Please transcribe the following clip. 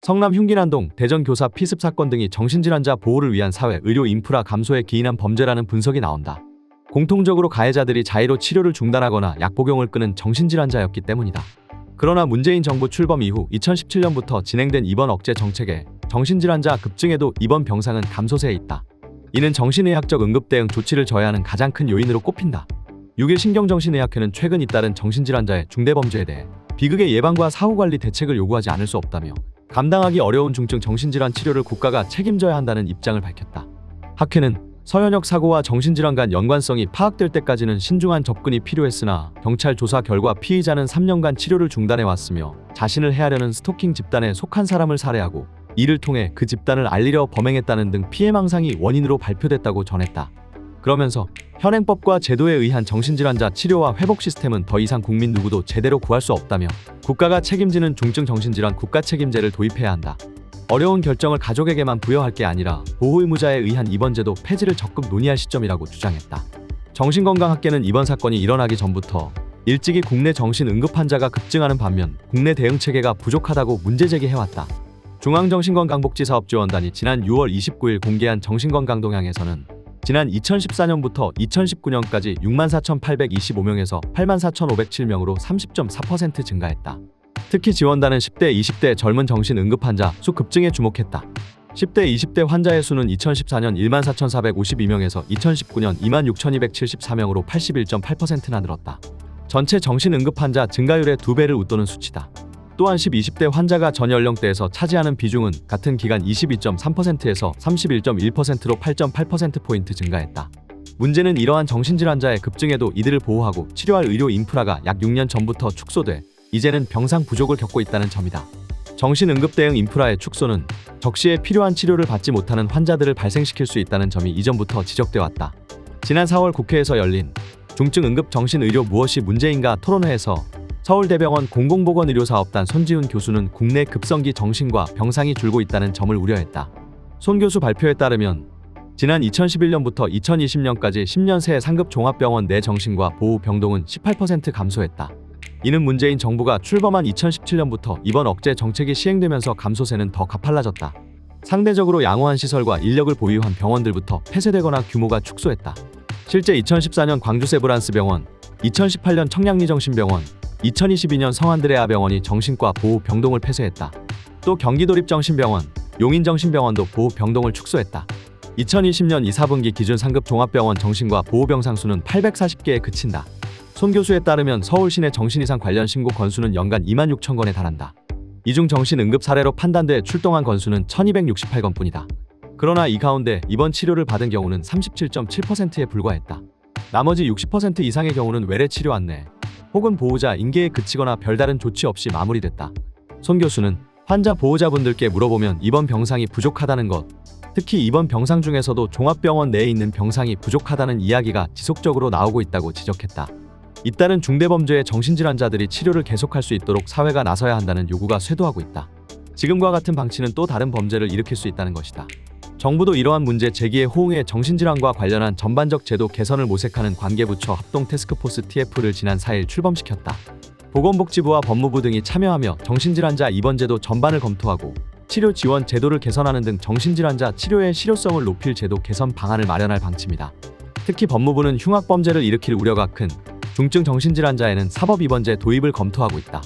성남 흉기난동, 대전 교사 피습 사건 등이 정신질환자 보호를 위한 사회, 의료 인프라 감소에 기인한 범죄라는 분석이 나온다. 공통적으로 가해자들이 자의로 치료를 중단하거나 약 복용을 끊은 정신질환자였기 때문이다. 그러나 문재인 정부 출범 이후 2017년부터 진행된 이번 억제 정책에 정신질환자 급증에도 이번 병상은 감소세에 있다. 이는 정신의학적 응급 대응 조치를 져야 하는 가장 큰 요인으로 꼽힌다. 6일 신경정신의학회는 최근 잇따른 정신질환자의 중대범죄에 대해 비극의 예방과 사후관리 대책을 요구하지 않을 수 없다며 감당하기 어려운 중증 정신질환 치료를 국가가 책임져야 한다는 입장을 밝혔다. 학회는 서현역 사고와 정신질환 간 연관성이 파악될 때까지는 신중한 접근이 필요했으나 경찰 조사 결과 피의자는 3년간 치료를 중단해왔으며 자신을 해하려는 스토킹 집단에 속한 사람을 살해하고 이를 통해 그 집단을 알리려 범행했다는 등 피해망상이 원인으로 발표됐다고 전했다. 그러면서 현행법과 제도에 의한 정신질환자 치료와 회복 시스템은 더 이상 국민 누구도 제대로 구할 수 없다며 국가가 책임지는 중증 정신질환 국가책임제를 도입해야 한다. 어려운 결정을 가족에게만 부여할 게 아니라 보호의무자에 의한 이번 제도 폐지를 적극 논의할 시점이라고 주장했다. 정신건강학계는 이번 사건이 일어나기 전부터 일찍이 국내 정신응급 환자가 급증하는 반면 국내 대응체계가 부족하다고 문제제기해왔다. 중앙정신건강복지사업지원단이 지난 6월 29일 공개한 정신건강동향에서는 지난 2014년부터 2019년까지 64,825명에서 84,507명으로 30.4% 증가했다. 특히 지원단은 10대, 20대 젊은 정신응급 환자 수 급증에 주목했다. 10대, 20대 환자의 수는 2014년 14,452명에서 2019년 26,274명으로 81.8%나 늘었다. 전체 정신응급 환자 증가율의 2배를 웃도는 수치다. 또한 10, 20대 환자가 전 연령대에서 차지하는 비중은 같은 기간 22.3%에서 31.1%로 8.8%포인트 증가했다. 문제는 이러한 정신질환자의 급증에도 이들을 보호하고 치료할 의료 인프라가 약 6년 전부터 축소돼 이제는 병상 부족을 겪고 있다는 점이다. 정신응급 대응 인프라의 축소는 적시에 필요한 치료를 받지 못하는 환자들을 발생시킬 수 있다는 점이 이전부터 지적돼 왔다. 지난 4월 국회에서 열린 중증 응급 정신의료 무엇이 문제인가 토론회에서 서울대병원 공공보건의료사업단 손지훈 교수는 국내 급성기 정신과 병상이 줄고 있다는 점을 우려했다. 손 교수 발표에 따르면 지난 2011년부터 2020년까지 10년 새 상급 종합병원 내 정신과 보호 병동은 18% 감소했다. 이는 문재인 정부가 출범한 2017년부터 이번 억제 정책이 시행되면서 감소세는 더 가팔라졌다. 상대적으로 양호한 시설과 인력을 보유한 병원들부터 폐쇄되거나 규모가 축소했다. 실제 2014년 광주 세브란스병원, 2018년 청량리정신병원, 2022년 성안드레아병원이 정신과 보호 병동을 폐쇄했다. 또 경기도립정신병원, 용인정신병원도 보호 병동을 축소했다. 2020년 2, 4분기 기준 상급 종합병원 정신과 보호 병상 수는 840개에 그친다. 손 교수에 따르면 서울 시내 정신이상 관련 신고 건수는 연간 26,000건에 달한다. 이 중 정신응급 사례로 판단돼 출동한 건수는 1268건뿐이다. 그러나 이 가운데 입원 치료를 받은 경우는 37.7%에 불과했다. 나머지 60% 이상의 경우는 외래 치료 안내 혹은 보호자 인계에 그치거나 별다른 조치 없이 마무리됐다. 손 교수는 환자 보호자분들께 물어보면 입원 병상이 부족하다는 것, 특히 입원 병상 중에서도 종합병원 내에 있는 병상이 부족하다는 이야기가 지속적으로 나오고 있다고 지적했다. 잇따른 중대범죄의 정신질환자들이 치료를 계속할 수 있도록 사회가 나서야 한다는 요구가 쇄도하고 있다. 지금과 같은 방치는 또 다른 범죄를 일으킬 수 있다는 것이다. 정부도 이러한 문제 제기에 호응해 정신질환과 관련한 전반적 제도 개선을 모색하는 관계부처 합동 태스크포스 TF를 지난 4일 출범시켰다. 보건복지부와 법무부 등이 참여하며 정신질환자 입원 제도 전반을 검토하고 치료 지원 제도를 개선하는 등 정신질환자 치료의 실효성을 높일 제도 개선 방안을 마련할 방침이다. 특히 법무부는 흉악범죄를 일으킬 우려가 큰 중증 정신질환자에는 사법입원제 도입을 검토하고 있다.